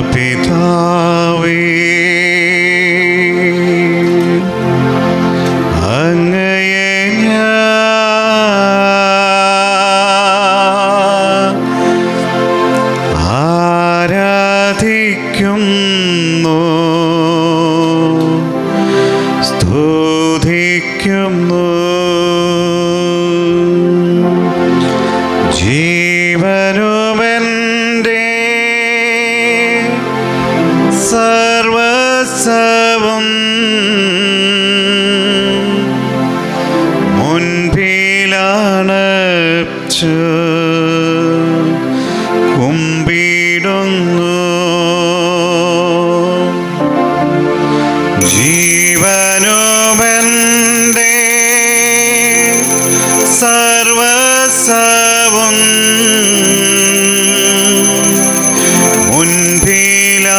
പരമപിതാവേ, അങ്ങയെ ഞാൻ ആരാധിക്കുന്നു, സ്തുതിക്കുന്നു. ജീവനുമെൻ്റെ സർവസ്വവും മുൻപിലാണച്ചു കുമ്പിടുന്നു. ജീവനുമെൻ്റെ സർവസ്വവും മുൻപിലാണച്ചു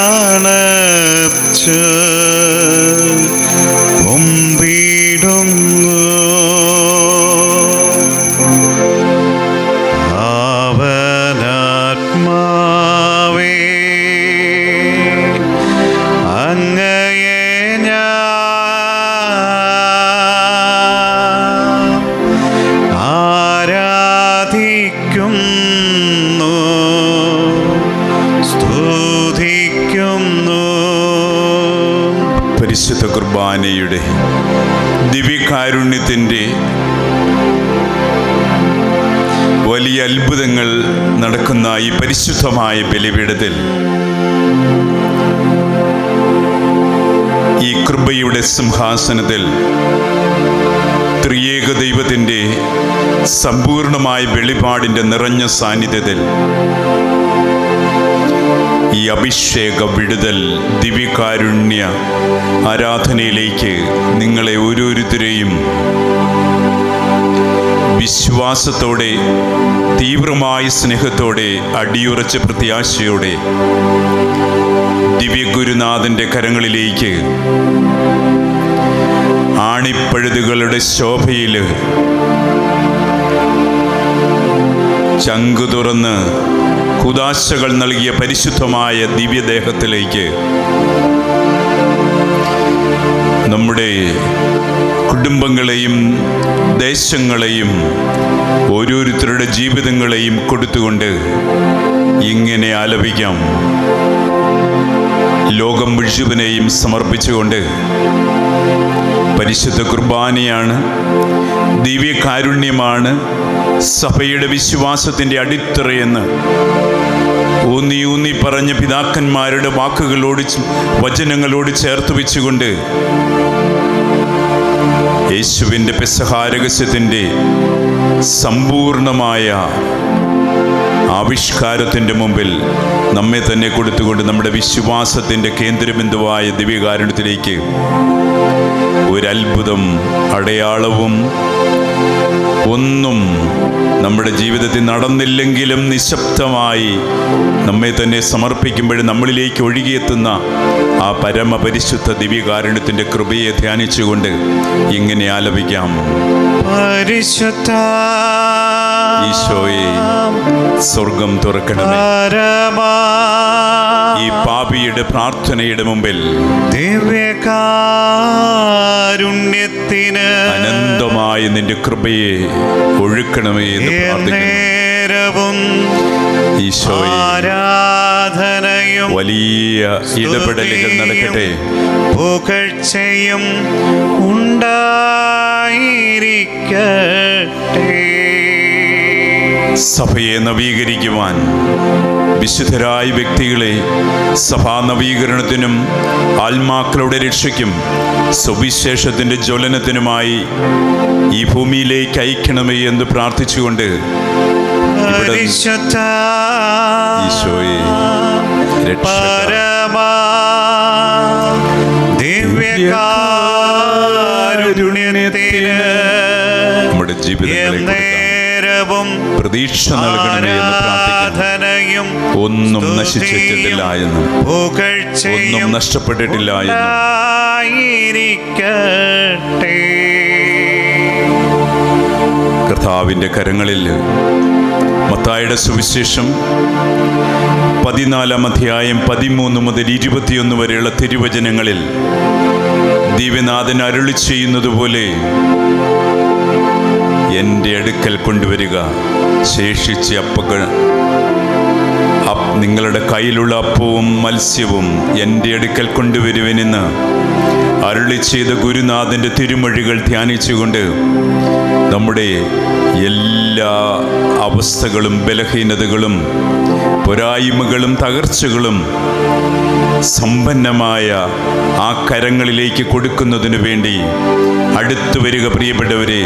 കുമ്പിടുന്നു. പാവനാത്മാവേ, അങ്ങയെ ഞാൻ ആരാധിക്കുന്നു, സ്തുതിക്കുന്നു. പരിശുദ്ധ കുർബാനയുടെ ദിവ്യകാരുണ്യത്തിൻ്റെ വലിയ അത്ഭുതങ്ങൾ നടക്കുന്ന ഈ പരിശുദ്ധമായ ബലിപീഠത്തിൽ ഈ കൃപയുടെ സിംഹാസനത്തിൽ ത്രിയേക ദൈവത്തിൻ്റെ സമ്പൂർണമായ വെളിപാടിൻ്റെ നിറഞ്ഞ സാന്നിധ്യത്തിൽ ഈ അഭിഷേക വിടുതൽ ദിവ്യകാരുണ്യ ആരാധനയിലേക്ക് നിങ്ങളെ ഓരോരുത്തരെയും വിശ്വാസത്തോടെ, തീവ്രമായ സ്നേഹത്തോടെ, അടിയുറച്ച പ്രത്യാശയോടെ ദിവ്യഗുരുനാഥൻ്റെ കരങ്ങളിലേക്ക് ആണിപ്പഴുതുകളുടെ ശോഭയിൽ ചങ്കു തുറന്ന് കുദാശകൾ നൽകിയ പരിശുദ്ധമായ ദിവ്യദേഹത്തിലേക്ക് നമ്മുടെ കുടുംബങ്ങളെയും ദേശങ്ങളെയും ഓരോരുത്തരുടെ ജീവിതങ്ങളെയും കൊടുത്തുകൊണ്ട് ഇങ്ങനെ ആലപിക്കാം. ലോകം മുഴുവനെയും സമർപ്പിച്ചുകൊണ്ട് പരിശുദ്ധ കുർബാനയാണ്, ദിവ്യകാരുണ്യമാണ് സഭയുടെ വിശ്വാസത്തിൻ്റെ അടിത്തറയെന്ന് ഊന്നി ഊന്നി പറഞ്ഞ പിതാക്കന്മാരുടെ വാക്കുകളോട്, വചനങ്ങളോട് ചേർത്ത് വെച്ചുകൊണ്ട് യേശുവിൻ്റെ പെസഹാരഹസ്യത്തിൻ്റെ സമ്പൂർണമായ ആവിഷ്കാരത്തിൻ്റെ മുമ്പിൽ നമ്മെ തന്നെ കൊടുത്തുകൊണ്ട് നമ്മുടെ വിശ്വാസത്തിൻ്റെ കേന്ദ്രബിന്ദുവായ ദിവ്യകാരുണ്യത്തിലേക്ക് ഒരത്ഭുതം, അടയാളവും ഒന്നും നമ്മുടെ ജീവിതത്തിൽ നടന്നില്ലെങ്കിലും നിശബ്ദമായി നമ്മെ തന്നെ സമർപ്പിക്കുമ്പോഴും നമ്മളിലേക്ക് ഒഴുകിയെത്തുന്ന ആ പരമപരിശുദ്ധ ദിവ്യകാരുണ്യത്തിൻ്റെ കൃപയെ ധ്യാനിച്ചുകൊണ്ട് ഇങ്ങനെ ആലപിക്കാം. പരിശുദ്ധ ഈശോയെ, സ്വർഗം തുറക്കണമേ. ഈ പാപിയുടെ പ്രാർത്ഥനയുടെ മുമ്പിൽ ദിവ്യകാരുണ്യത്തിന് അനന്തമായ നിന്റെ കൃപയെ ഒഴുക്കണമേ എന്ന് പ്രാർത്ഥിക്കുന്നു. ഈശോയെ, ആരാധനയും വലിയ ഇടപെടലുകൾ നടക്കട്ടെ. പുകഴ്ചയും ഉണ്ടായിരിക്കട്ടെ. സഭയെ നവീകരിക്കുവാൻ വിശുദ്ധരായ വ്യക്തികളെ സഭാ നവീകരണത്തിനും ആത്മാക്കളുടെ രക്ഷയ്ക്കും സുവിശേഷത്തിൻ്റെ ജ്വലനത്തിനുമായി ഈ ഭൂമിയിലേക്ക് അയക്കണമേ എന്ന് പ്രാർത്ഥിച്ചുകൊണ്ട് ഈശോയെ, ദിവ്യകാരുണ്യത്തിന് നമ്മുടെ ജീവിതങ്ങളെ പ്രതീക്ഷ നൽകണമേ എന്ന് പ്രാർത്ഥിക്കുന്നു. ഒന്നും നശിച്ചിട്ടില്ല എന്നും ഒന്നും നഷ്ടപ്പെട്ടിട്ടില്ല എന്നും കർത്താവിൻ്റെ കരങ്ങളിൽ മത്തായിയുടെ സുവിശേഷം 14 അധ്യായം 13 മുതൽ 21 വരെയുള്ള തിരുവചനങ്ങളിൽ ദിവ്യനാഥൻ അരുളി ചെയ്യുന്നത് പോലെ എൻ്റെ അടുക്കൽ കൊണ്ടുവരിക, ശേഷിച്ച അപ്പങ്ങൾ നിങ്ങളുടെ കയ്യിലുള്ള അപ്പവും മത്സ്യവും എൻ്റെ അടുക്കൽ കൊണ്ടുവരുവനെന്ന് അരുളി ചെയ്ത ഗുരുനാഥൻ്റെ തിരുമൊഴികൾ ധ്യാനിച്ചുകൊണ്ട് നമ്മുടെ എല്ലാ അവസ്ഥകളും ബലഹീനതകളും പോരായ്മകളും തകർച്ചകളും സമ്പന്നമായ ആ കരങ്ങളിലേക്ക് കൊടുക്കുന്നതിനു വേണ്ടി അടുത്തു വരിക പ്രിയപ്പെട്ടവരെ.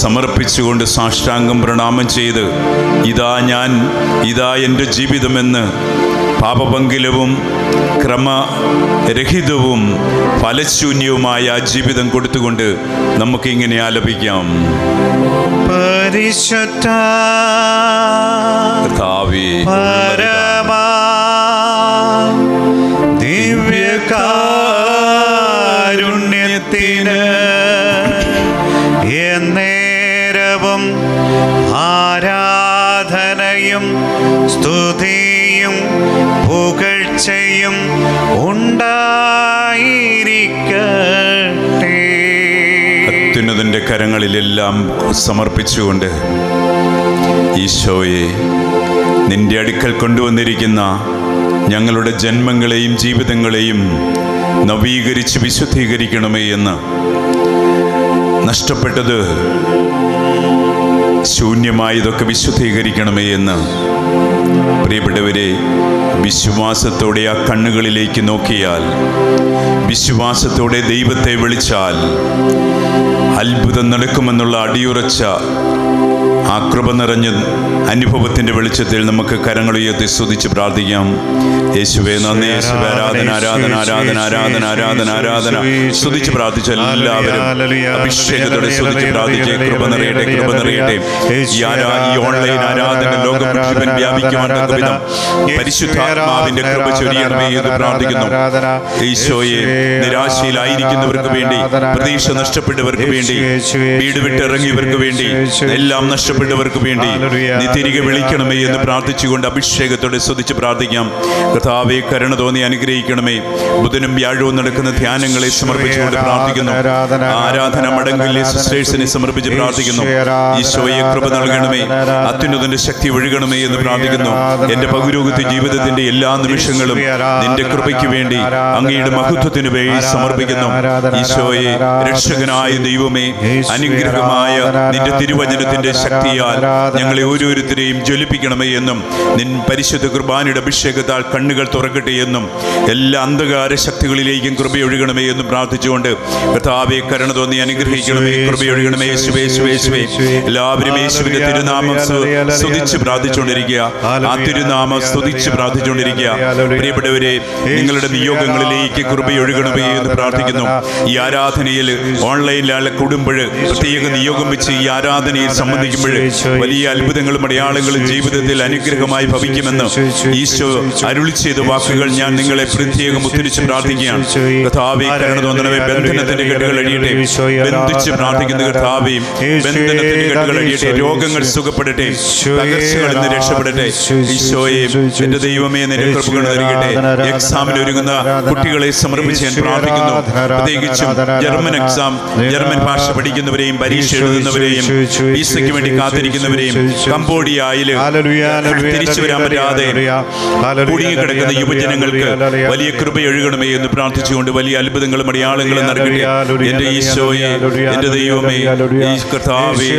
സമർപ്പിച്ചുകൊണ്ട് സാഷ്ടാംഗം പ്രണാമം ചെയ്ത് ഇതാ എൻ്റെ ജീവിതമെന്ന് പാപപങ്കിലവും ക്രമരഹിതവും ഫലശൂന്യവുമായ ആ ജീവിതം കൊടുത്തുകൊണ്ട് നമുക്കിങ്ങനെ ആലപിക്കാം. പരിശുദ്ധ പരമാ ദിവ്യകാരുണ്യത്തിന് എന്നേരവും ആരാധനയും സ്തുതിയും പുകഴ്ചയും ഉണ്ടായിരിക്കട്ടെ. അത്യുന്നതന്റെ കരങ്ങളിലെല്ലാം സമർപ്പിച്ചുകൊണ്ട് ഈശോയെ, നിന്റെ അടുക്കൽ കൊണ്ടുവന്നിരിക്കുന്ന ഞങ്ങളുടെ ജന്മങ്ങളെയും ജീവിതങ്ങളെയും നവീകരിച്ച് വിശുദ്ധീകരിക്കണമേ എന്ന്, നഷ്ടപ്പെട്ടത് ശൂന്യമായതൊക്കെ വിശുദ്ധീകരിക്കണമേ എന്ന് പ്രിയപ്പെട്ടവരെ, വിശ്വാസത്തോടെ ആ കണ്ണുകളിലേക്ക് നോക്കിയാൽ, വിശ്വാസത്തോടെ ദൈവത്തെ വിളിച്ചാൽ അത്ഭുതം നടക്കുമെന്നുള്ള അടിയുറച്ച ആ കൃപ നിറഞ്ഞ അനുഭവത്തിൻ്റെ വെളിച്ചത്തിൽ നമുക്ക് കരങ്ങളുയർത്തി സ്തുതിച്ച് പ്രാർത്ഥിക്കാം. യേശുവേ നന്ദി, യേശുവേ ആരാധന ആരാധന ആരാധന ആരാധന ആരാധന ആരാധന. സ്തുതിച്ച് പ്രാർത്ഥിച്ച എല്ലാവരും അഭിഷേകത്തോടെ സ്തുതിച്ച് പ്രാർത്ഥിച്ച് കൃപ നിറയട്ടെ, കൃപ നിറയട്ടെ. ഈ ഓൺലൈൻ ആരാധന ലോകം മുഴുവൻ വ്യാപിക്കുവാൻ വിധം പരിശുദ്ധാത്മാവിന്റെ കൃപ ചൊരിയണമേ എന്ന് പ്രാർത്ഥിക്കുന്നു. ഈശോയെ, നിരാശയിലായിരിക്കുന്നവർക്ക് വേണ്ടി, പ്രതീക്ഷ നഷ്ടപ്പെട്ടവർക്ക് വേണ്ടി, വീട് വിട്ടിറങ്ങിയവർക്ക് വേണ്ടി, എല്ലാം നഷ്ടപ്പെട്ടവർക്ക് വേണ്ടി നീ തിരികെ വിളിക്കണമേ എന്ന് പ്രാർത്ഥിച്ചുകൊണ്ട് അഭിഷേകത്തോടെ സ്തുതിച്ച് പ്രാർത്ഥിക്കാം. കർത്താവേ, കരുണ തോന്നി അനുഗ്രഹിക്കണമേ. ബുധനും വ്യാഴവും നടക്കുന്ന ധ്യാനങ്ങളെ സമർപ്പിച്ചുകൊണ്ട് പ്രാർത്ഥിക്കുന്നു. ആരാധന മടങ്ങിലെ സിസ്റ്റേഴ്സിനെ സമർപ്പിച്ച് പ്രാർത്ഥിക്കുന്നു. ഈശോയെ, കൃപ നൽകണമേ, അത്യുന്നതന്റെ ശക്തി ഒഴുകണമേ എന്ന് പ്രാർത്ഥിക്കുന്നു. എൻ്റെ പൗരോഹിത്യ ജീവിതത്തിന്റെ എല്ലാ നിമിഷങ്ങളും നിന്റെ കൃപയ്ക്ക് വേണ്ടി, അങ്ങയുടെ മഹത്വത്തിന് വേണ്ടി സമർപ്പിക്കുന്നു. ഈശോയെ, രക്ഷകനായ ദൈവമേ, അനുഗ്രഹമായ നിന്റെ തിരുവചനത്തിന്റെ ശക്തിയാൽ ഞങ്ങളെ ഓരോരുത്തരെയും ജ്വലിപ്പിക്കണമേ എന്നും, നിൻ പരിശുദ്ധ കുർബാനയുടെ അഭിഷേകത്താൽ കണ്ണുകൾ തുറക്കട്ടെ എന്നും, എല്ലാ അന്ധകാര ശക്തികളിലേക്കും കൃപയൊഴുകണമേ എന്നും പ്രാർത്ഥിച്ചുകൊണ്ട് കർത്താവേ, കരുണ തോന്നി അനുഗ്രഹിക്കണമേ, കൃപയൊഴുകണമേ. യേശുവേ, യേശുവേ, യേശുവേ. എല്ലാവരും യേശുവിന്റെ തിരുനാമം സ്തുതിച്ച് പ്രാർത്ഥിച്ചുകൊണ്ടിരിക്കുക. ആ തിരുനാമം സ്തുതിച്ച് പ്രാർത്ഥിച്ചുകൊണ്ടിരിക്കുക. പ്രിയപ്പെട്ടവരെ, നിങ്ങളുടെ നിയോഗങ്ങളിലേക്ക് കൃപയൊഴുകണമേ എന്ന് പ്രാർത്ഥിക്കുന്നു. ഈ ആരാധനയിൽ ഓൺലൈനിൽ കൂടുമ്പോൾ, പ്രത്യേക നിയോഗം വെച്ച് ഈ ആരാധനയിൽ സംബന്ധിക്കുമ്പോൾ വലിയ അത്ഭുതങ്ങളും അടയാളങ്ങളും ജീവിതത്തിൽ അനുഗ്രഹമായി ഭവിക്കുമെന്ന് ഈശോ അരുളി ചെയ്ത വാക്കുകൾ ഞാൻ നിങ്ങളെ പ്രത്യേകം ഉദ്ധരിച്ച് പ്രാർത്ഥിക്കുകയാണ്. കർത്താവേ, കരുണ തോന്നണമേ. ബന്ധനത്തിന്റെ കെട്ടുകൾ അഴിയട്ടെ. ബന്ധിച്ച് പ്രാർത്ഥിക്കുന്ന കർത്താവേ, ബന്ധനത്തിന്റെ കെട്ടുകൾ അഴിയട്ടെ. രോഗങ്ങൾ സുഖപ്പെടട്ടെ, തകർച്ചകളിൽ നിന്ന് രക്ഷപ്പെടട്ടെ. ഈശോയെ, എന്റെ ദൈവമേ, നിന്റെ കൃപകൾ നൽകട്ടെ. എക്സാമിന് ഒരുങ്ങുന്ന കുട്ടികളെ സമർപ്പിച്ച് ഞാൻ പ്രാർത്ഥിക്കുന്നു. പ്രത്യേകിച്ചും ജർമ്മൻ ഭാഷ പഠിക്കുന്നവരെയും പരീക്ഷ എഴുതുന്നവരെയും വിസയ്ക്ക് വേണ്ടി കാത്തിരിക്കുന്നവരെയും കംബോഡിയയിൽ തിരിച്ചു വരാൻ പറ്റാതെ കുടുങ്ങിക്കിടക്കുന്ന യുവജനങ്ങൾക്ക് വലിയ കൃപയൊഴുകണമേ എന്ന് പ്രാർത്ഥിച്ചുകൊണ്ട് വലിയ അത്ഭുതങ്ങളും അടയാളങ്ങളും നൽകട്ടെ. എന്റെ ഈശോയെ, എന്റെ ദൈവമേ, ഈ കർത്താവേ,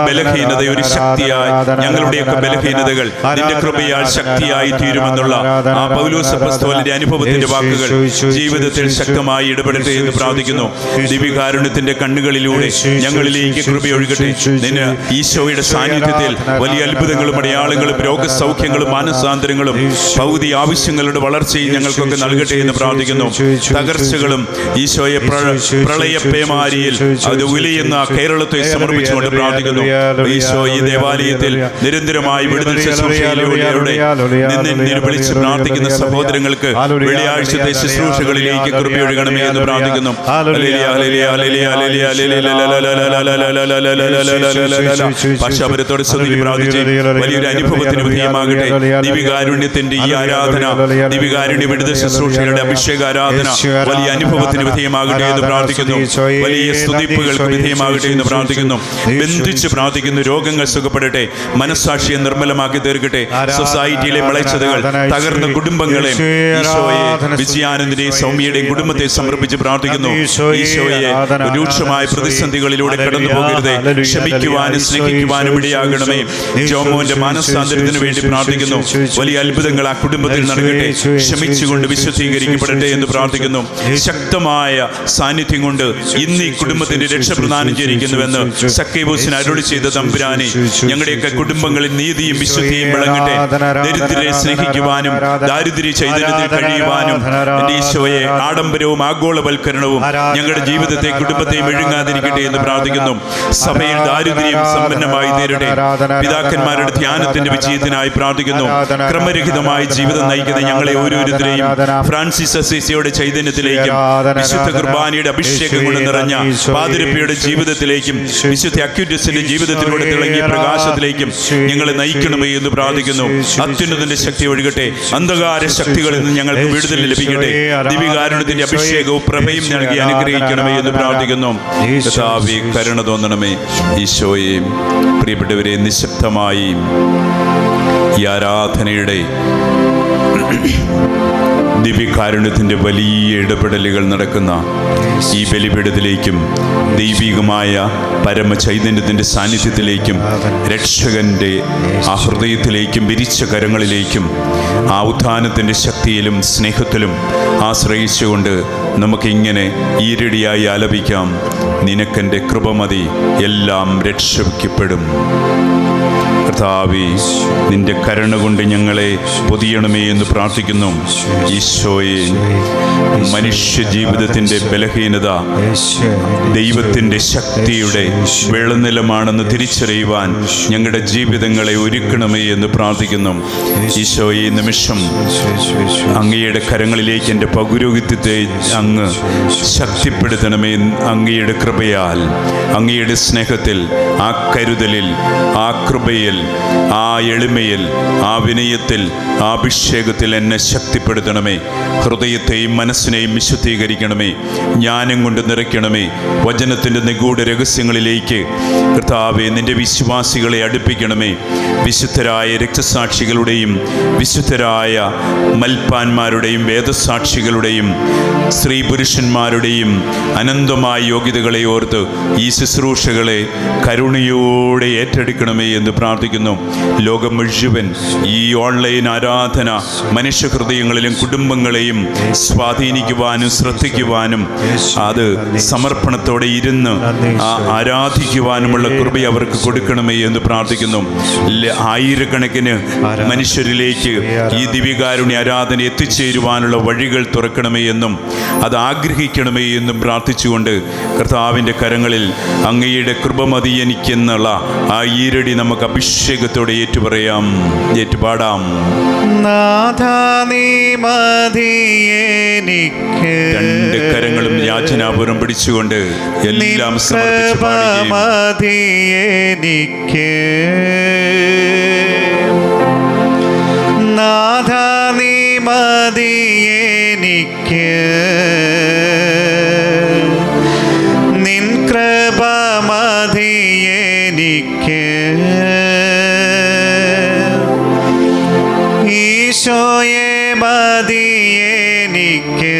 ബലഹീനത ഒരു ശക്തിയായി, ഞങ്ങളുടെയൊക്കെ ബലഹീനതകൾ നിന്റെ കൃപയാൽ ശക്തിയായി തീരുമെന്നുള്ള ആ പൗലോസ് അപ്പോസ്തലന്റെ അനുഭവത്തിന്റെ വാക്കുകൾ ജീവിതത്തിൽ ശക്തമായി ഇടപെടട്ടെ എന്ന് പ്രാർത്ഥിക്കുന്നു. ദിവ്യകാരുണ്യത്തിന്റെ കണ്ണുകളിലൂടെ ഞങ്ങളിലേക്ക് കൃപയൊഴുകട്ടെ. നിന്നെ ഈശോയുടെ സാന്നിധ്യത്തിൽ വലിയ അത്ഭുതങ്ങളും അടയാളങ്ങളും രോഗസൗഖ്യങ്ങളും മാനസാന്തരങ്ങളും ഭൗതിക ആവശ്യങ്ങളുടെ വളർച്ചയും ഞങ്ങൾക്കൊക്കെ നൽകട്ടെ എന്ന് പ്രാർത്ഥിക്കുന്നു. തകർച്ചകളും ഈശോയെ പ്രളയപേമാരിയിൽ അത് ഉലിയുന്ന കേരളത്തെ സമർപ്പിച്ചുകൊണ്ട് പ്രാർത്ഥിക്കുന്നു. ഈശോ, ഈ ദേവാലയത്തിൽ നിരന്തരമായി വിടുതൽ ശുശ്രൂഷയിലൂടെ നിന്നെ വിളിച്ച് പ്രാർത്ഥിക്കുന്ന സഹോദരങ്ങൾക്ക് വെള്ളിയാഴ്ചത്തെ ശുശ്രൂഷകളിലേക്ക് കൃപയൊഴുകണമേ എന്ന് പ്രാർത്ഥിക്കുന്നു. ഭാഷാപരത്തോടെ സ്തുതിക്ക് പ്രാർത്ഥിച്ച് വലിയൊരു അനുഭവത്തിന് വിധേയമാകട്ടെ. ദിവികാരുണ്യത്തിന്റെ ഈ ആരാധന, ദിവികാരുണ്യ വിടുതൽ ശുശ്രൂഷകളുടെ അഭിഷേക ആരാധന വലിയ അനുഭവത്തിന് വിധേയമാകട്ടെ എന്ന് പ്രാർത്ഥിക്കുന്നു. വലിയ സ്തുതിപ്പുകൾക്ക് വിധേയമാകട്ടെ എന്ന് പ്രാർത്ഥിക്കുന്നു. ബന്ധിച്ച് പ്രാർത്ഥിക്കുന്നു. രോഗങ്ങൾ സുഖപ്പെടട്ടെ, മനസ്സാക്ഷിയെ നിർമ്മലമാക്കി തീർക്കട്ടെ. സൊസൈറ്റിയിലെ മിളച്ചതുകൾ, തകർന്ന കുടുംബങ്ങളെ ഈശോയെ, വിജയാനന്ദന്റെയും സൗമ്യയുടെയും കുടുംബത്തെ സമർപ്പിച്ച് പ്രാർത്ഥിക്കുന്നു. ഈശോയെ, രൂക്ഷമായ പ്രതിസന്ധികളിലൂടെ കടന്നു പോകരുതേ, ക്ഷമിക്കുവാനും സ്നേഹിക്കുവാനും ഇടയാകണമേ. ജോമോന്റെ മാനസാന്തരത്തിന് വേണ്ടി പ്രാർത്ഥിക്കുന്നു. വലിയ അത്ഭുതങ്ങൾ ആ കുടുംബത്തിൽ നടക്കട്ടെ, ക്ഷമിച്ചുകൊണ്ട് വിശുദ്ധീകരിക്കപ്പെടട്ടെ എന്ന് പ്രാർത്ഥിക്കുന്നു. ശക്തമായ സാന്നിധ്യം കൊണ്ട് ഇന്ന് ഈ കുടുംബത്തിന്റെ രക്ഷ പ്രദാനം ചെയ്തിരിക്കുന്നുവെന്ന് സക്കേബൂസിന് അരുളി ചെയ്ത തമ്പുരാനെ, ഞങ്ങളുടെയൊക്കെ കുടുംബങ്ങളിൽ നീതിയും വിശുദ്ധിയും വിളങ്ങട്ടെ. ദരിദ്രരെ സ്നേഹിക്കുവാനും ദാരിദ്ര്യ ചൈതന്യത്തിൽ കഴിയുവാനും എന്റെ ഈശോയെ, ആഡംബരവും ആഗോളവൽക്കരണവും ഞങ്ങളുടെ ജീവിതത്തെ കുടുംബത്തെയും വിഴുങ്ങാതിരിക്കട്ടെ എന്ന് പ്രാർത്ഥിക്കുന്നു. സഭയിൽ ദാരിദ്ര്യം സമ്പന്നമായി തീരട്ടെ. പിതാക്കന്മാരുടെ ധ്യാനത്തിന്റെ വിജയത്തിനായി പ്രാർത്ഥിക്കുന്നു. ക്രമരഹിതമായി ജീവിതം നയിക്കുന്ന ഞങ്ങളെ ഓരോരുത്തരെയും ഫ്രാൻസിസ് അസീസിയുടെ ചൈതന്യത്തിലേക്കും വിശുദ്ധ കുർബാനയുടെ അഭിഷേകം കൊണ്ട് നിറഞ്ഞ പാതിരപ്പിയുടെ ജീവിതത്തിലേക്കും വിശുദ്ധ അക്യൂറ്റസിന്റെ ജീവിതത്തിലൂടെ തിളങ്ങിയ പ്രകാശത്തിലേക്കും ഞങ്ങളെ നയിക്കണമേ എന്ന് പ്രാർത്ഥിക്കുന്നു. അത്യുന്നതന്റെ ശക്തി ഒഴുകട്ടെ. അന്ധകാര ശക്തികളിൽ നിന്ന് ഞങ്ങൾക്ക് വിടുതൽ ലഭിക്കട്ടെ. ദിവികാരുണ്യത്തിന്റെ അഭിഷേകവും പ്രഭയും നൽകി അനുഗ്രഹിക്കണമേ എന്ന് പ്രാർത്ഥിക്കുന്നു. കർത്താവേ, കരുണ തോന്നണമേ. ഈശോയെ, പ്രിയപ്പെട്ടവരെ, നിശബ്ദമായി ഈ ആരാധനയുടെ ദിവ്യകാരുണ്യത്തിൻ്റെ വലിയ ഇടപെടലുകൾ നടക്കുന്ന ഈ ബലിപീഠത്തിലേക്കും ദൈവികമായ പരമചൈതന്യത്തിൻ്റെ സാന്നിധ്യത്തിലേക്കും രക്ഷകൻ്റെ ആ ഹൃദയത്തിലേക്കും വിരിച്ച കരങ്ങളിലേക്കും ആ ഉത്ഥാനത്തിൻ്റെ ശക്തിയിലും സ്നേഹത്തിലും ആശ്രയിച്ചുകൊണ്ട് നമുക്കിങ്ങനെ ഈരടിയായി ആലപിക്കാം. നിനക്കെൻ്റെ കൃപ മതി, എല്ലാം രക്ഷിക്കപ്പെടും. കർത്താവേ, നിന്റെ കരുണ കൊണ്ട് ഞങ്ങളെ പൊതിയണമേ എന്ന് പ്രാർത്ഥിക്കുന്നു. ഈശോയെ, മനുഷ്യ ജീവിതത്തിൻ്റെ ബലഹീനത ദൈവത്തിൻ്റെ ശക്തിയുടെ വെള്ളനിലമാണെന്ന് തിരിച്ചറിയുവാൻ ഞങ്ങളുടെ ജീവിതങ്ങളെ ഒരുക്കണമേ എന്ന് പ്രാർത്ഥിക്കുന്നു. ഈശോയെ, നിമിഷം അങ്ങയുടെ കരങ്ങളിലേക്ക് എൻ്റെ പൗരോഹിത്യത്തെ അങ്ങ് ശക്തിപ്പെടുത്തണമേ. അങ്ങയുടെ കൃപയാൽ, അങ്ങയുടെ സ്നേഹത്തിൽ, ആ കരുതലിൽ, ആ കൃപയിൽ, ആ എളിമയിൽ, ആ വിനയത്തിൽ, ആ അഭിഷേകത്തിൽ എന്നെ ശക്തിപ്പെടുത്തണമേ. ഹൃദയത്തെയും മനസ്സിനെയും വിശുദ്ധീകരിക്കണമേ. ജ്ഞാനം കൊണ്ട് നിറയ്ക്കണമേ. വചനത്തിൻ്റെ നിഗൂഢ രഹസ്യങ്ങളിലേക്ക് കർത്താവേ, നിന്റെ വിശ്വാസികളെ അടുപ്പിക്കണമേ. വിശുദ്ധരായ രക്തസാക്ഷികളുടെയും വിശുദ്ധരായ മൽപ്പാന്മാരുടെയും വേദസാക്ഷികളുടെയും സ്ത്രീ പുരുഷന്മാരുടെയും അനന്തമായ യോഗ്യതകളെ ഓർത്ത് ഈ ശുശ്രൂഷകളെ കരുണയോടെ ഏറ്റെടുക്കണമേ എന്ന് പ്രാർത്ഥിക്കുന്നു. ലോകം മുഴുവൻ ഈ ഓൺലൈൻ ആരാധന മനുഷ്യഹൃദയങ്ങളിലും കുടുംബങ്ങളെയും സ്വാധീനിക്കുവാനും ശ്രദ്ധിക്കുവാനും അത് സമർപ്പണത്തോടെ ഇരുന്ന് ആരാധിക്കുവാനുമുള്ള കൃപ അവർക്ക് കൊടുക്കണമേ എന്ന് പ്രാർത്ഥിക്കുന്നു. ആയിരക്കണക്കിന് മനുഷ്യരിലേക്ക് ഈ ദിവ്യകാരുണ്യ ആരാധന എത്തിച്ചേരുവാനുള്ള വഴികൾ തുറക്കണമേ എന്നും അത് ആഗ്രഹിക്കണമേ എന്നും പ്രാർത്ഥിച്ചുകൊണ്ട് കർത്താവിൻ്റെ കരങ്ങളിൽ അങ്ങയുടെ കൃപ മതി എനിക്കെന്നുള്ള ആ ഈരടി നമുക്ക് അഭിഷേകത്തോടെ ഏറ്റുപറയാം, ഏറ്റുപാടാം. രണ്ട് കരങ്ങളും യാചനാപുരം പിടിച്ചുകൊണ്ട് എല്ലാം സമർപ്പിച്ച് പാടുകയും നിൻ കൃപ മതി എനിക്ക്, ഈശോയെ മതി എനിക്ക്,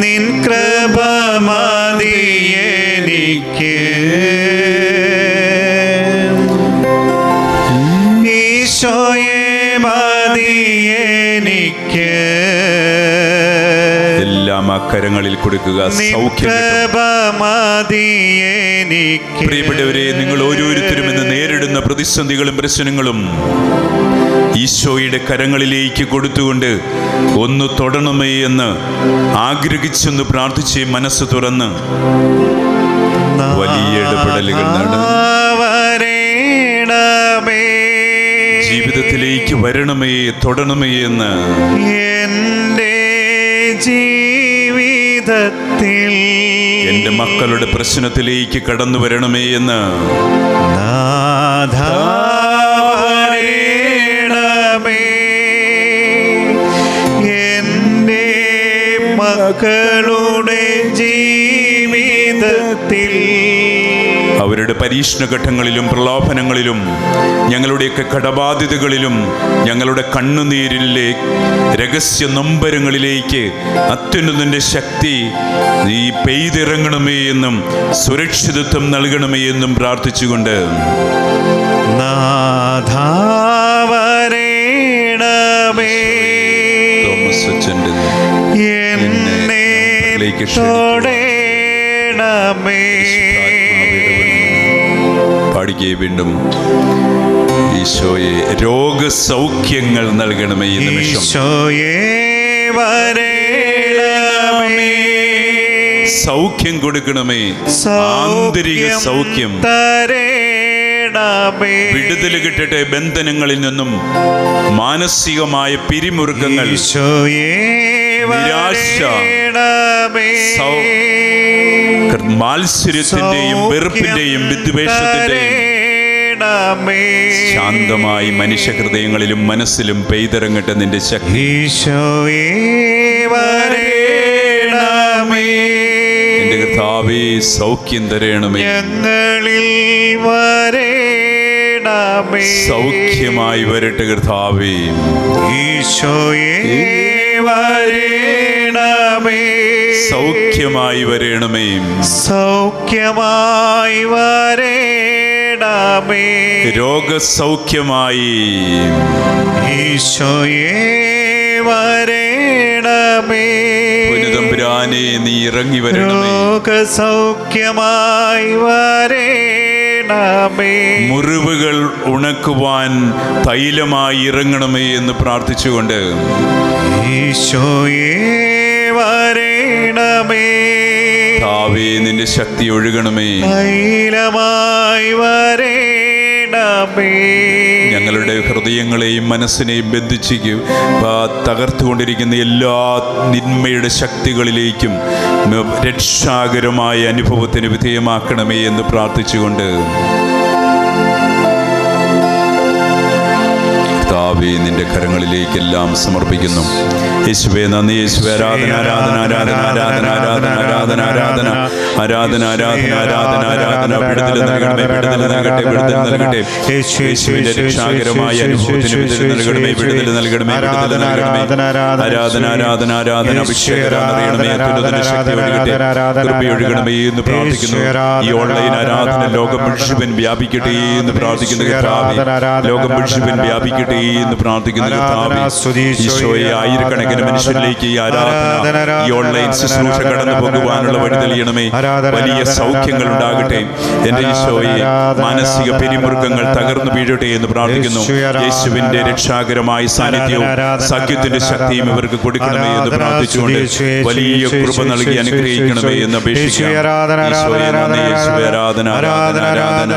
നിൻ കൃപ മതി എനിക്ക്, ഈശോയെ മതി എനിക്ക്. എല്ലാം ആ കരങ്ങളിൽ കൊടുക്കുക. സൗഖ്യം. പ്രിയപ്പെട്ടവരെ, നിങ്ങൾ ഓരോരുത്തരും ഇന്ന് നേരിടുന്ന പ്രതിസന്ധികളും പ്രശ്നങ്ങളും ഈശോയുടെ കരങ്ങളിലേക്ക് കൊടുത്തുകൊണ്ട് ഒന്ന് തൊടണമേ എന്ന് ആഗ്രഹിച്ചെന്ന് പ്രാർത്ഥിച്ച് മനസ്സ് തുറന്ന് വലിയ ഇടപെടലുകൾ ജീവിതത്തിലേക്ക് വരണമേ, തൊടണമേ എന്ന് എൻ്റെ ജീവിതത്തിൽ ജീവിതത്തിൽ എൻ്റെ മക്കളുടെ പ്രശ്നത്തിലേക്ക് കടന്നു വരണമേ എന്ന് നാഥാ വരണമേ. എൻ്റെ മക്കളുടെ ജീവിതത്തിൽ അവരുടെ പരീക്ഷണഘട്ടങ്ങളിലും പ്രലോഭനങ്ങളിലും ഞങ്ങളുടെയൊക്കെ കടബാധ്യതകളിലും ഞങ്ങളുടെ കണ്ണുനീരിലെ രഹസ്യ നൊമ്പരങ്ങളിലേക്ക് അത്യുന്നതന്റെ ശക്തി നീ പെയ്തിറങ്ങണമേ എന്നും സുരക്ഷിതത്വം നൽകണമേ എന്നും പ്രാർത്ഥിച്ചുകൊണ്ട് നാഥാ വരണമേ. തോമസ് അച്ഛൻ്റെ എന്നെ തൊടണമേ. പാടിക്കേ വീണ്ടും. ഈശോയെ രോഗസൗഖ്യങ്ങൾ നൽകണമേ ഈ നിമിഷം. ഈശോയെ വരണമേ. സൗഖ്യം കൊടുക്കണമേ, ആന്തരിക സൗഖ്യം തരണമേ. വിടുതൽ കിട്ടട്ടെ ബന്ധനങ്ങളിൽ നിന്നും, മാനസികമായ പിരിമുറുക്കങ്ങൾ, ഈശോയെ നിരാശ, മാത്സര്യത്തിന്റെയും വെറുപ്പിന്റെയും വിദ്വേഷത്തിന്റെയും ശാന്തമായി മനുഷ്യഹൃദയങ്ങളിലും മനസ്സിലും പെയ്തിറങ്ങട്ടെ നിന്റെ ശക്തി. ഈശോയെ വരണമേ. എന്റെ കർത്താവേ സൗഖ്യം തരണമേ, ഞങ്ങളിൽ വരണമേ. സൗഖ്യമായി വരട്ടെ കർത്താവേ. ഈശോയെ വരണമേ. സൗഖ്യമായി വരണമേ, സൗഖ്യമായി വരണമേ. രോഗസൗഖ്യമായി ഈശോയെ വരണമേ. പുനിതമ്പുരാനെ നീ ഇറങ്ങി വരണമേ. രോഗസൗഖ്യമായി വരണമേ. മുറിവുകൾ ഉണക്കുവാൻ തൈലമായി ഇറങ്ങണമേ എന്ന് പ്രാർത്ഥിച്ചുകൊണ്ട് ഈശോയെ വരണമേ. താവേ നിന്റെ ശക്തി ഒഴുകണമേ. തൈലമായി വരണമേ. ഞങ്ങളുടെ ഹൃദയങ്ങളെയും മനസ്സിനെയും ബന്ധിച്ച് തകർത്തുകൊണ്ടിരിക്കുന്ന എല്ലാ തിന്മയുടെ ശക്തികളിലേക്കും രക്ഷാകരമായ അനുഭവത്തിന് വിധേയമാക്കണമേ എന്ന് പ്രാർത്ഥിച്ചുകൊണ്ട് കർത്താവേ നിന്റെ കരങ്ങളിലേക്കെല്ലാം സമർപ്പിക്കുന്നു. യേശുവേ നന്ദി. യേശുവേ ആരാധന ആരാധന ആരാധന ആരാധന ആരാധന ആരാധന ആരാധന ആരാധന ആരാധന ആരാധന. വിടുതൽ നൽകണമേ, വിടുതൽ നൽകട്ടെ, വിടുതൽ നൽകട്ടെ. യേശുവിന്റെ രക്ഷാകരമായ അനുഭവത്തിന് വിടുതൽ നൽകണമേ, വിടുതൽ നൽകണമേ, വിടുതൽ നൽകണമേ. ആരാധന ആരാധന ആരാധന. അഭിഷേകരാധനയണമേ, അത്യുന്നതന്റെ ശക്തി ഒഴുകട്ടെ, കൃപ ഒഴുകണമേ എന്ന് പ്രാർത്ഥിക്കുന്നു. ഈ ഓൺലൈൻ ആരാധന ലോകം മുഴുവൻ വ്യാപിക്കട്ടെ എന്ന് പ്രാർത്ഥിക്കുന്നു കർത്താവേ. ലോകം മുഴുവൻ വ്യാപിക്കട്ടെ എന്ന് പ്രാർത്ഥിക്കുന്നു കർത്താവേ. ഈശോയെ ആയിരക്കണക്കിന് മനുഷ്യരിലേക്ക് ഈ ആരാധന, ഈ ഓൺലൈൻ ശുശ്രൂഷ കടന്നു പോകുവാനുള്ള വഴി തെളിയണമേ. വലിയ സൗഖ്യങ്ങൾ ഉണ്ടാകട്ടെ. എന്റെ ഈശോയെ മാനസിക പിരിമുറുക്കങ്ങൾ തകർന്നു വീഴട്ടെ എന്ന് പ്രാർത്ഥിക്കുന്നു. യേശുവിന്റെ രക്ഷാകരമായ സാന്നിധ്യവും സഖ്യത്തിന്റെ ശക്തിയും ഇവർക്ക് കൊടുക്കണമേ എന്ന് പ്രാർത്ഥിച്ചുകൊണ്ട് വലിയ കൃപ നൽകി അനുഗ്രഹിക്കണമേ എന്ന് അപേക്ഷിക്കാം. ഈശോയെ നന്ദി. യേശുവേ ആരാധന ആരാധന ആരാധന.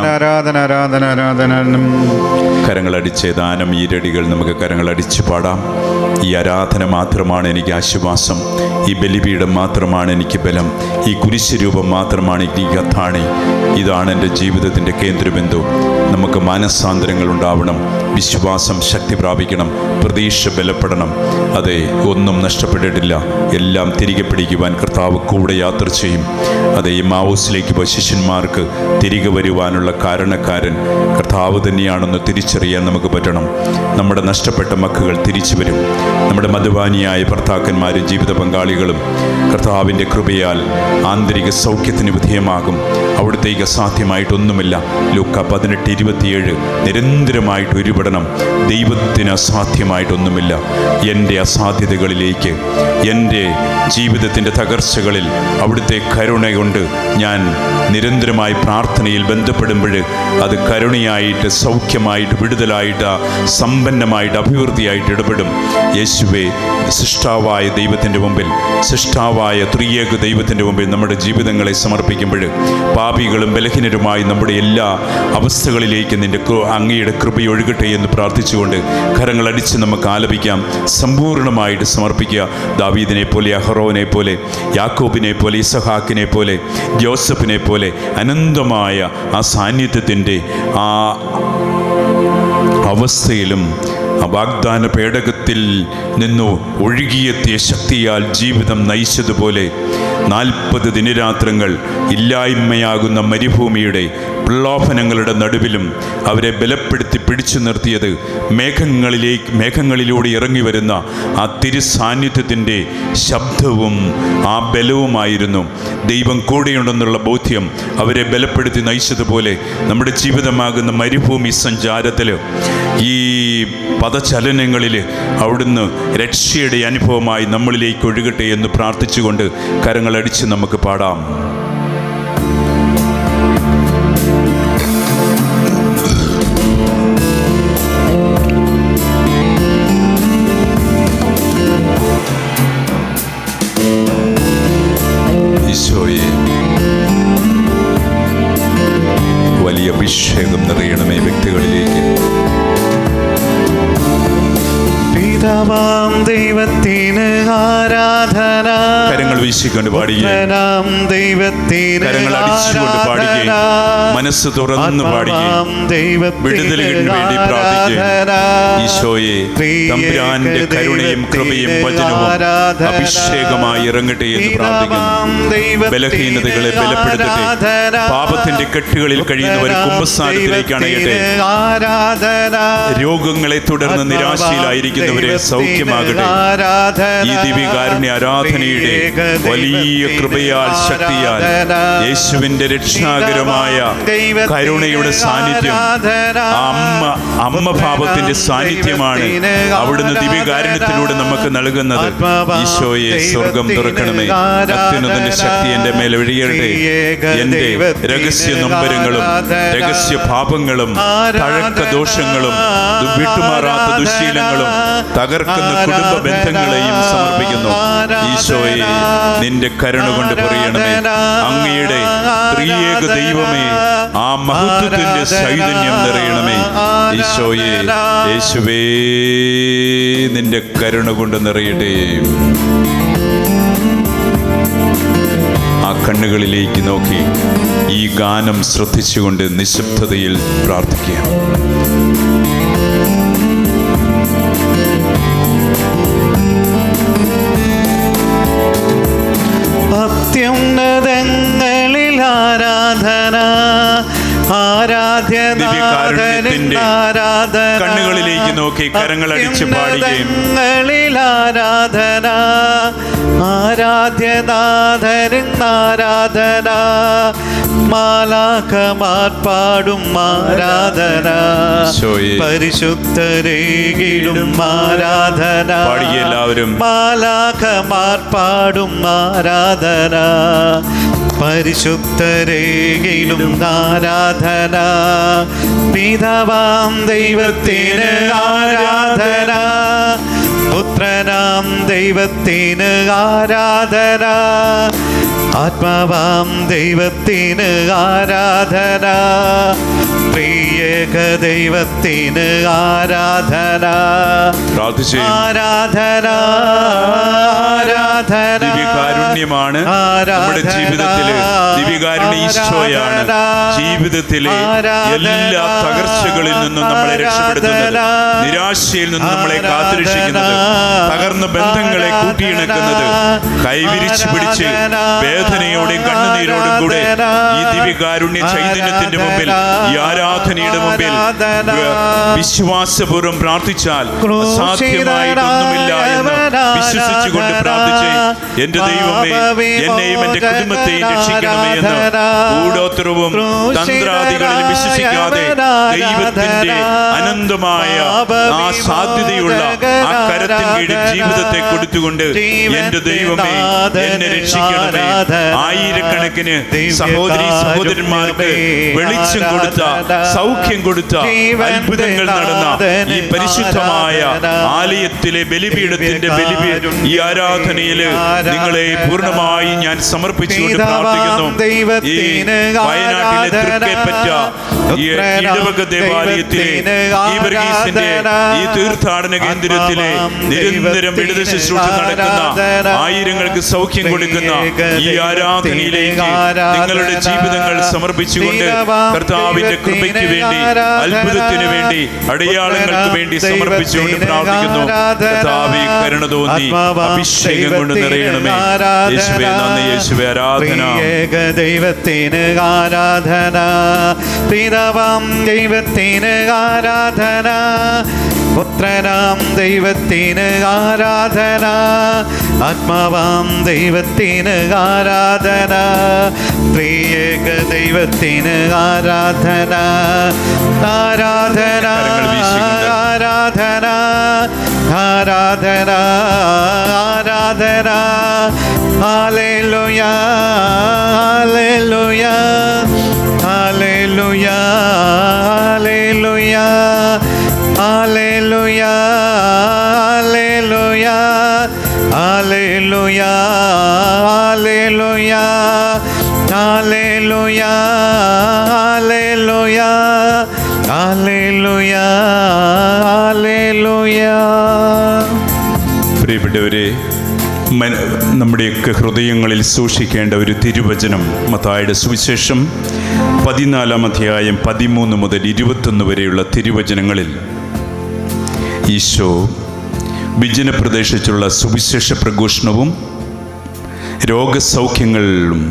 കരങ്ങളടിച്ച് ദാനം ഈരടികൾ നമുക്ക് കരങ്ങളടിച്ച് പാടാം. ഈ ആരാധന മാത്രമാണ് എനിക്ക് ആശ്വാസം. ഈ ബലിപീഠം മാത്രമാണ് എനിക്ക് ബലം. ഈ കുരിശുരൂപം മാത്രമാണ് എനിക്ക് അത്താണി. ഇതാണ് എൻ്റെ ജീവിതത്തിൻ്റെ കേന്ദ്രബിന്ദു. നമുക്ക് മാനസാന്തരങ്ങൾ ഉണ്ടാവണം, വിശ്വാസം ശക്തി പ്രാപിക്കണം, പ്രതീക്ഷ ബലപ്പെടണം. അതെ, ഒന്നും നഷ്ടപ്പെട്ടിട്ടില്ല. എല്ലാം തിരികെ പിടിക്കുവാൻ കർത്താവ് കൂടെ യാത്ര ചെയ്യും. അതെ, ഈ മാവൂസിലേക്ക് പോയ ശിഷ്യന്മാർക്ക് തിരികെ വരുവാനുള്ള കാരണക്കാരൻ കർത്താവ് തന്നെയാണെന്ന് തിരിച്ചറിയാൻ നമുക്ക് പറ്റണം. നമ്മുടെ നഷ്ടപ്പെട്ട മക്കൾ തിരിച്ചു വരും. നമ്മുടെ മധുവാനിയായ ഭർത്താക്കന്മാരും ജീവിത പങ്കാളികളും കർത്താവിൻ്റെ കൃപയാൽ ആന്തരിക സൗഖ്യത്തിന് വിധേയമാകും. അവിടുത്തേക്ക് അസാധ്യമായിട്ടൊന്നുമില്ല. ലൂക്ക 18:27 നിരന്തരമായിട്ട് ഉരുപെടണം. ദൈവത്തിന് അസാധ്യമായിട്ടൊന്നുമില്ല. എൻ്റെ അസാധ്യതകളിലേക്ക്, എൻ്റെ ജീവിതത്തിൻ്റെ തകർച്ചകളിൽ അവിടുത്തെ കരുണ കൊണ്ട് ഞാൻ നിരന്തരമായി പ്രാർത്ഥനയിൽ ബന്ധപ്പെടുമ്പോൾ അത് കരുണയായിട്ട്, സൗഖ്യമായിട്ട്, വിടുതലായിട്ട്, സമ്പന്നമായിട്ട്, അഭിവൃദ്ധിയായിട്ട് ഇടപെടും. യേശുവേ സൃഷ്ടാവായ ദൈവത്തിൻ്റെ മുമ്പിൽ, സൃഷ്ടാവായ ത്രിയേക ദൈവത്തിൻ്റെ മുമ്പിൽ നമ്മുടെ ജീവിതങ്ങളെ സമർപ്പിക്കുമ്പോൾ പാപികളും ബലഹീനരുമായി നമ്മുടെ എല്ലാ അവസ്ഥകളിലേക്ക് അങ്ങയുടെ കൃപയൊഴുകട്ടെ എന്ന് പ്രാർത്ഥിച്ചുകൊണ്ട് കരങ്ങളടിച്ച് നമുക്ക് ആലപിക്കാം. സമ്പൂർണ്ണമായിട്ട് സമർപ്പിക്കുക. ദാവീദിനെ പോലെ, അഹറോനെ പോലെ, യാക്കോബിനെ പോലെ, ഇസഹാക്കിനെ പോലെ, ജോസഫിനെ പോലെ അനന്തമായ ആ സാന്നിധ്യത്തിൻ്റെ ആ അവസ്ഥയിലും ആ വാഗ്ദാന പേടകത്തിൽ നിന്നു ഒഴുകിയെത്തിയ ശക്തിയാൽ ജീവിതം നയിച്ചതുപോലെ 40 ദിനരാത്രങ്ങൾ ഇല്ലായ്മയാകുന്ന മരുഭൂമിയുടെ പ്രലോഭനങ്ങളുടെ നടുവിലും അവരെ ബലപ്പെടുത്തി പിടിച്ചു നിർത്തിയത് മേഘങ്ങളിലൂടെ ഇറങ്ങി വരുന്ന ആ തിരുസാന്നിധ്യത്തിൻ്റെ ശബ്ദവും ആ ബലവുമായിരുന്നു. ദൈവം കൂടെയുണ്ടെന്നുള്ള ബോധ്യം അവരെ ബലപ്പെടുത്തി നയിച്ചതുപോലെ നമ്മുടെ ജീവിതമാകുന്ന മരുഭൂമി സഞ്ചാരത്തിൽ, ഈ പദചലനങ്ങളിൽ അവിടുന്ന് രക്ഷയുടെ അനുഭവമായി നമ്മളിലേക്ക് ഒഴുകട്ടെ എന്ന് പ്രാർത്ഥിച്ചുകൊണ്ട് കരങ്ങളടിച്ച് നമുക്ക് പാടാം. ഈശോയെ, വലിയ അഭിഷേകം നിറയണമേ വ്യക്തികളിലേക്ക്. പിതാവാം ദൈവത്തിന് ആരാധന. കരങ്ങൾ വീശിക്കൊണ്ട് പാടുകയും ദൈവത്തിന് കരങ്ങൾ അടിച്ചുകൊണ്ട് പാടുകയും മനസ്സ് തുറന്ന് പാടുകയും വിടുതലിന് വേണ്ടി പ്രാർത്ഥിക്കുകയും ഈശോയെ, തമ്പുരാന്റെ കരുണയും കൃപയും വചനവും അഭിഷേകമായി ഇറങ്ങട്ടെ എന്ന് പ്രാർത്ഥിക്കുന്നു. ബലഹീനതകളെ ബലപ്പെടുത്തട്ടെ. പാപത്തിന്റെ കെട്ടുകളിൽ കഴിയുന്നവർ കുമ്പസാരത്തിലേക്ക് അണയട്ടെ. രോഗങ്ങളെ തുടർന്ന് നിരാശയിലായിരിക്കുന്നവരെ സൗഖ്യമാകട്ടെ. ഈ ദിവ്യകാരുണ്യ ആരാധനയുടെ വലിയ കൃപയാൽ, ശക്തിയാൽ, യേശുവിന്റെ രക്ഷാകരമായ കരുണയുടെ സാന്നിധ്യം, അമ്മ ഭാവത്തിന്റെ സാന്നിധ്യമാണ് അവിടുന്ന് ദിവ്യകാരുണ്യത്തിലൂടെ നമുക്ക് നൽകുന്നത്. ഈശോയെ, സ്വർഗം തുറക്കണമേ. അത്യുന്നതന്റെ ശക്തി എൻ്റെ മേൽ ഒഴുകട്ടെ. എൻ്റെ രഹസ്യ നൊമ്പരങ്ങളും രഹസ്യ പാപങ്ങളും തഴക്ക ദോഷങ്ങളും വിട്ടുമാറാത്ത ദുശ്ശീലങ്ങളും തകർക്കുന്ന കുടുംബ ബന്ധങ്ങളെയും സമർപ്പിക്കുന്നു. ഈശോയെ, നിന്റെ കരുണ കൊണ്ട് പൊറിയണമേ. അങ്ങയുടെ ത്രിയേക ദൈവമേ, ആ മഹത്വത്തിന്റെ ചൈതന്യം നിറയണമേ. ഈശോയെ, യേശുവേ, നിന്റെ കരുണ കൊണ്ട് നിറയട്ടെ. ആ കണ്ണുകളിലേക്ക് നോക്കി ഈ ഗാനം ശ്രദ്ധിച്ചുകൊണ്ട് നിശബ്ദതയിൽ പ്രാർത്ഥിക്കുക. അത്യുന്നതങ്ങളിൽ ആരാധന, ആരാധ്യനാഥനിൽ ആരാധന. കണ്ണുകളിലേക്ക് നോക്കി കരങ്ങളടിച്ച് പാടുകയും ആരാധന, ആരാധ്യനാഥനിൽ ആരാധന. മാലാഖമാർ പാടും ആരാധന, പരിശുദ്ധരേകിലും ആരാധന. എല്ലാവരും മാലാഖമാർ പാടും ആരാധന, പരിശുദ്ധരേകിലും ആരാധന. പിതാവാം ദൈവത്തിന് ആരാധന, പുത്രനാം ദൈവത്തിന് ആരാധന, ആത്മാവാം ദൈവത്തിന് ആരാധന, ത്രിയേക ദൈവത്തിന് ആരാധന. ആരാധന, ആരാധന. ദിവ്യകാരുണ്യമാണ് നമ്മുടെ ജീവിതത്തിലെ ദിവ്യകാരുണ്യ ഈശോയാണ് ജീവിതത്തിലെ എല്ലാ തകർച്ചകളിൽ നിന്നും നമ്മളെ രക്ഷപ്പെടുത്തുന്നത്, നിരാശയിൽ നിന്നും നമ്മളെ കാത്തുരക്ഷിക്കുന്നത്, തകർന്ന ബന്ധങ്ങളെ കൂട്ടിയിണക്കുന്നത്, കൈവിരിച്ചു പിടിച്ച് വേദനയോടെയും കണ്ണുനീരോടും കൂടെ ഈ ദിവ്യകാരുണ്യ ചൈതന്യത്തിന്റെ മുമ്പിൽ, ഈ ആരാധനയുടെ മുമ്പിൽ വിശ്വാസപൂർവ്വം പ്രാർത്ഥിച്ചാൽ അസാധ്യമായിട്ടൊന്നുമില്ല എന്ന് വിശ്വസിച്ചുകൊണ്ട് പ്രാർത്ഥിച്ച്, എന്റെ ദൈവമേ, എന്നെയും എന്റെ കുടുംബത്തെയും രക്ഷിക്കണമേ എന്ന് കൂടോത്രവും തന്ത്രാദികളിൽ വിശ്വസിക്കാതെ ദൈവത്തിന്റെ അനന്തമായ ആ സാധ്യതയുള്ള ആ കരത്തിൻ കീഴിൽ ജീവിതത്തെ കൊടുത്തുകൊണ്ട്, എന്റെ ദൈവമേ, എന്നെ രക്ഷിക്കണമേ. ആയിരക്കണക്കിന് സഹോദരി സഹോദരന്മാർക്ക് വെളിച്ചം കൊടുത്ത, സൗഖ്യം സൗഖ്യം കൊടുത്ത, അത്ഭുതങ്ങൾ നടന്ന ഈ പരിശുദ്ധമായ ആലയത്തിലെ ബലിപീഠത്തിന്റെ ഈ ആരാധനയില് നിങ്ങളെ പൂർണ്ണമായി ഞാൻ സമർപ്പിച്ചുകൊണ്ട് പ്രാർത്ഥിക്കുന്നു. ഈ വയനാട്ടിലെ തൃക്കേപ്പറ്റ ഈ ഇടവക ദേവാലയത്തിലെ ഈ വർഗീസിന്റെ ഈ തീർത്ഥാടന കേന്ദ്രത്തിലെ നിരന്തരം വിടുതൽ ശുശ്രൂഷ നടക്കുന്ന ആയിരങ്ങൾക്ക് സൗഖ്യം കൊടുക്കുന്ന ഈ ആരാധനയിലേക്ക് നിങ്ങളുടെ ജീവിതങ്ങൾ സമർപ്പിച്ചുകൊണ്ട് കർത്താവിന്റെ കൃപയ്ക്ക് വേണ്ടി, അത്ഭുതത്തിന് വേണ്ടി, അടയാളങ്ങൾക്ക് വേണ്ടി സമർപ്പിച്ചുകൊണ്ട് പ്രാർത്ഥിക്കുന്നു. കർത്താവേ, കരുണ തോന്നി അഭിഷേകം കൊണ്ട് നിറയണമേ. യേശുവേ നന്ദി, യേശുവേ ആരാധന. ദൈവത്തിന് ആരാധന, പിതാവാം ദൈവത്തിന് ആരാധന, പുത്രനാം ദൈവത്തിന് ആരാധന, ആത്മാവാം ദൈവത്തിന് ആരാധന, ത്രിയേക ദൈവത്തിന് ആരാധന, ആരാധന, ആരാധന, ആരാധന, ആരാധന. Hallelujah, hallelujah, hallelujah, hallelujah, hallelujah, hallelujah, hallelujah, hallelujah, hallelujah, hallelujah, hallelujah. പ്രിയപ്പെട്ടവരെ, നമ്മുടെയൊക്കെ ഹൃദയങ്ങളിൽ സൂക്ഷിക്കേണ്ട ഒരു തിരുവചനം മത്തായിയുടെ സുവിശേഷം 14-ാം അധ്യായം 13 മുതൽ 21 വരെയുള്ള തിരുവചനങ്ങളിൽ ഈശോ വിജനപ്രദേശത്തുള്ള സുവിശേഷ പ്രഘോഷണവും രോഗസൗഖ്യങ്ങളും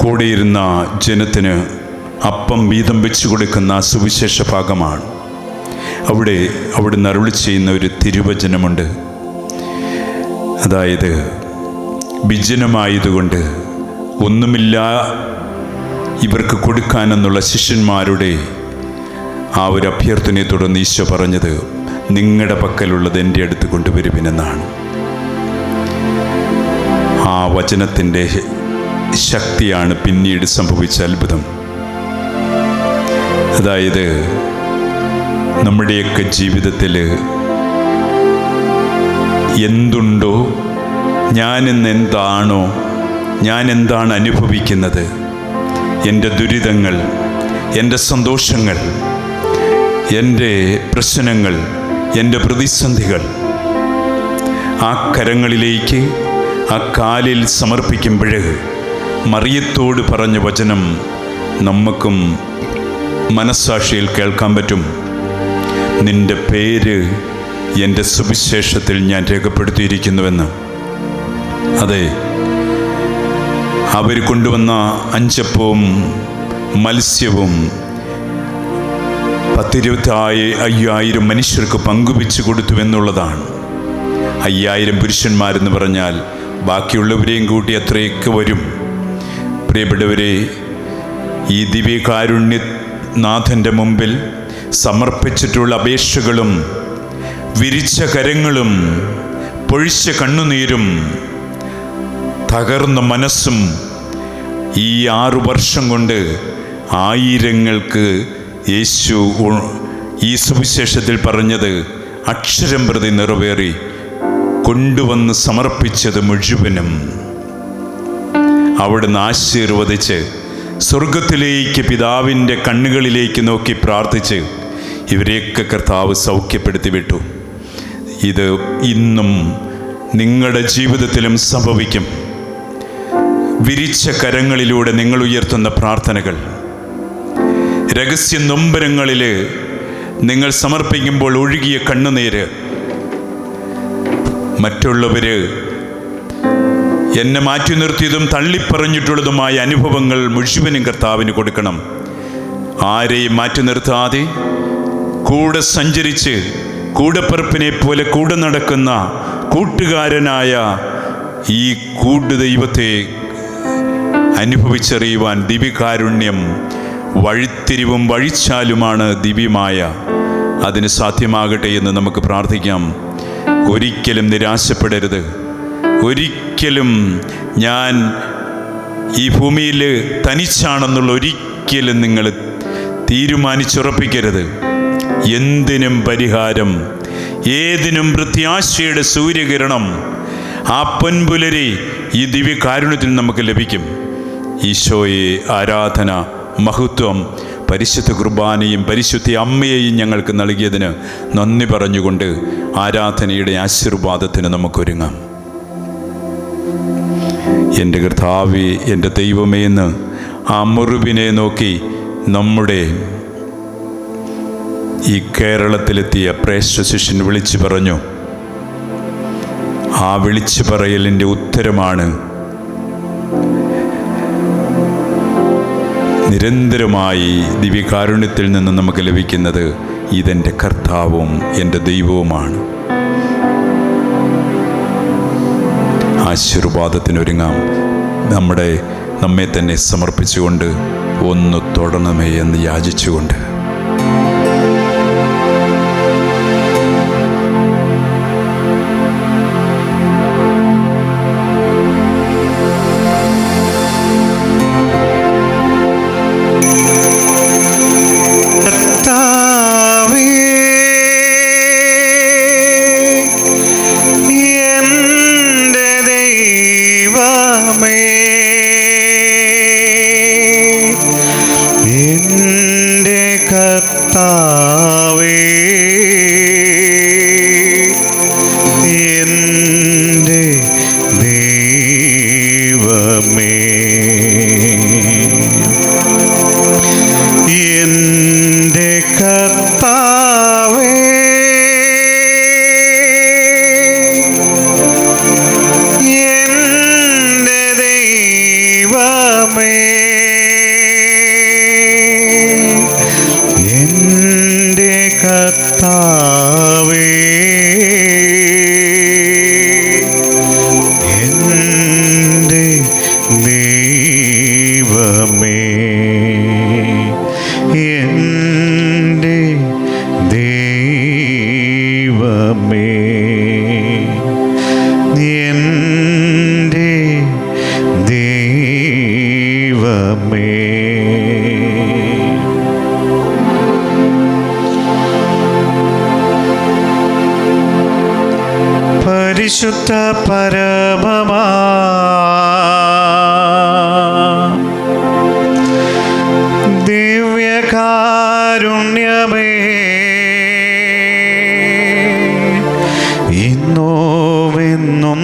കൂടെയിരുന്ന ജനത്തിന് അപ്പം വീതം വെച്ചു കൊടുക്കുന്ന സുവിശേഷ ഭാഗമാണ്. അവിടുന്ന് അരുളി ചെയ്യുന്ന ഒരു തിരുവചനമുണ്ട്. അതായത്, വിജനമായതുകൊണ്ട് ഒന്നുമില്ല ഇവർക്ക് കൊടുക്കാനെന്നുള്ള ശിഷ്യന്മാരുടെ ആ ഒരു അഭ്യർത്ഥനയെ തുടർന്ന് ഈശോ പറഞ്ഞത്, നിങ്ങളുടെ പക്കലുള്ളത് എൻ്റെ അടുത്ത് കൊണ്ടുവരുവിനെന്നാണ്. ആ വചനത്തിൻ്റെ ശക്തിയാണ് പിന്നീട് സംഭവിച്ച അത്ഭുതം. അതായത്, നമ്മുടെയൊക്കെ ജീവിതത്തിൽ എന്തുണ്ടോ, ഞാൻ എന്താണ് അനുഭവിക്കുന്നത്, എൻ്റെ ദുരിതങ്ങൾ, എൻ്റെ സന്തോഷങ്ങൾ, എൻ്റെ പ്രശ്നങ്ങൾ, എൻ്റെ പ്രതിസന്ധികൾ ആ കരങ്ങളിലേക്ക്, ആ കാലിൽ സമർപ്പിക്കുമ്പോൾ മറിയത്തോട് പറഞ്ഞ വചനം നമുക്കും മനസ്സാക്ഷിയിൽ കേൾക്കാൻ പറ്റും. നിൻ്റെ പേര് എൻ്റെ സുവിശേഷത്തിൽ ഞാൻ രേഖപ്പെടുത്തിയിരിക്കുന്നുവെന്ന്. അതെ, അവർ കൊണ്ടുവന്ന 5 അപ്പവും മത്സ്യവും 10,000 മനുഷ്യർക്ക് പങ്കുവെച്ച് കൊടുത്തുവെന്നുള്ളതാണ്. 5000 പുരുഷന്മാരെന്ന് പറഞ്ഞാൽ ബാക്കിയുള്ളവരെയും കൂട്ടി അത്രയൊക്കെ വരും. പ്രിയപ്പെട്ടവരെ, ഈ ദിവ്യകാരുണ്യനാഥൻ്റെ മുമ്പിൽ സമർപ്പിച്ചിട്ടുള്ള അപേക്ഷകളും വിരിച്ച കരങ്ങളും പൊഴിച്ച കണ്ണുനീരും തകർന്ന മനസ്സും ഈ 6 വർഷം കൊണ്ട് ആയിരങ്ങൾക്ക് യേശു ഈ സുവിശേഷത്തിൽ പറഞ്ഞത് അക്ഷരം പ്രതി നിറവേറി കൊണ്ടുവന്ന് സമർപ്പിച്ചത് മുഴുവനും അവിടുന്ന് ആശീർവദിച്ച് സ്വർഗത്തിലേക്ക് പിതാവിൻ്റെ കണ്ണുകളിലേക്ക് നോക്കി പ്രാർത്ഥിച്ച് ഇവരെയൊക്കെ കർത്താവ് സൗഖ്യപ്പെടുത്തി വിട്ടു. ഇത് ഇന്നും നിങ്ങളുടെ ജീവിതത്തിലും സംഭവിക്കും. വിരിച്ച കരങ്ങളിലൂടെ നിങ്ങൾ ഉയർത്തുന്ന പ്രാർത്ഥനകൾ, രഹസ്യ നൊമ്പരങ്ങളിൽ നിങ്ങൾ സമർപ്പിക്കുമ്പോൾ ഒഴുകിയ കണ്ണുനീര്, മറ്റുള്ളവർ എന്നെ മാറ്റി നിർത്തിയതും തള്ളിപ്പറഞ്ഞിട്ടുള്ളതുമായ അനുഭവങ്ങൾ മുഴുവനും കർത്താവിന് കൊടുക്കണം. ആരെയും മാറ്റി നിർത്താതെ കൂടെ സഞ്ചരിച്ച് കൂടപ്പിറപ്പിനെ പോലെ കൂടെ നടക്കുന്ന കൂട്ടുകാരനായ ഈ ദൈവത്തെ അനുഭവിച്ചറിയുവാൻ ദിവ്യകാരുണ്യം വഴിത്തിരിവും വഴിച്ചാലുമാണ് ദിവ്യമായ. അതിന് സാധ്യമാകട്ടെ എന്ന് നമുക്ക് പ്രാർത്ഥിക്കാം. ഒരിക്കലും നിരാശപ്പെടരുത്. ഒരിക്കലും ഞാൻ ഈ ഭൂമിയിൽ തനിച്ചാണെന്നുള്ള ഒരിക്കലും നിങ്ങൾ തീരുമാനിച്ചുറപ്പിക്കരുത്. എന്തിനും പരിഹാരം, ഏതിനും പ്രത്യാശയുടെ സൂര്യകിരണം ആ പൊൻപുലരി ഈ ദിവ്യകാരുണ്യത്തിൽ നമുക്ക് ലഭിക്കും. ഈശോയെ ആരാധന, മഹത്വം, പരിശുദ്ധ കുർബാനയും പരിശുദ്ധ അമ്മയെയും ഞങ്ങൾക്ക് നൽകിയതിന് നന്ദി പറഞ്ഞുകൊണ്ട് ആരാധനയുടെ ആശീർവാദത്തിന് നമുക്കൊരുങ്ങാം. എൻ്റെ കർത്താവേ, എൻ്റെ ദൈവമേ എന്ന് ആ മുറിവിനെ നോക്കി നമ്മുടെ ഈ കേരളത്തിലെത്തിയ പ്രേക്ഷിത ശിഷ്യൻ വിളിച്ചു പറഞ്ഞു. ആ വിളിച്ചു പറയലിൻ്റെ ഉത്തരമാണ് നിരന്തരമായി ദിവ്യകാരുണ്യത്തിൽ നിന്ന് നമുക്ക് ലഭിക്കുന്നത്. ഇതെൻ്റെ കർത്താവും എൻ്റെ ദൈവവുമാണ്. ആശീർവാദത്തിനൊരുങ്ങാം. നമ്മെ തന്നെ സമർപ്പിച്ചുകൊണ്ട് ഒന്ന് തൊടണമേ എന്ന് യാചിച്ചുകൊണ്ട്. എൻ്റെ കർത്താവേ, എൻ്റെ ദൈവമേ, എൻ്റെ കർത്താവേ, എൻ്റെ ദൈവമേ, എൻ്റെ കർത്താവേ, എൻ്റെ ദൈവമേ, എൻ്റെ ദൈവമേ, എൻ്റെ ദൈവമേ. പരിശുദ്ധ പരമമാ ദിവ്യകാരുണ്യമേ, ഇന്നുമെന്നും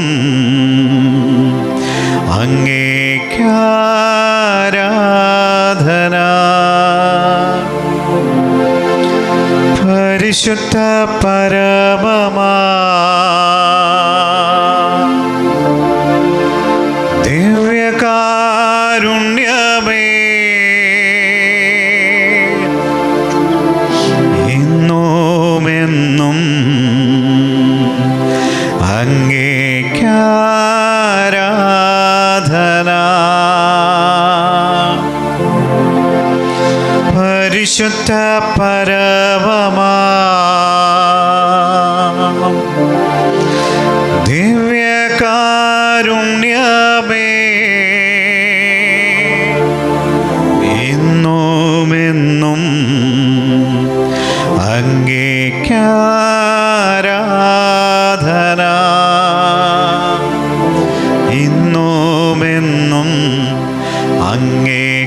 അങ്ങേക്കാരാധന. പരിശുദ്ധ പരമമാ ദിവ്യകാരുണ്യമേ, ഇന്നുമെന്നും അങ്ങേക്കാരാധന. പരിശുദ്ധ പരമമാ ദിവ്യകാരുണ്യമേ, ഇന്നുമെന്നും അങ്ങേക്കാരാധന. ഇന്നുമെന്നും അങ്ങേക്കാരാധന.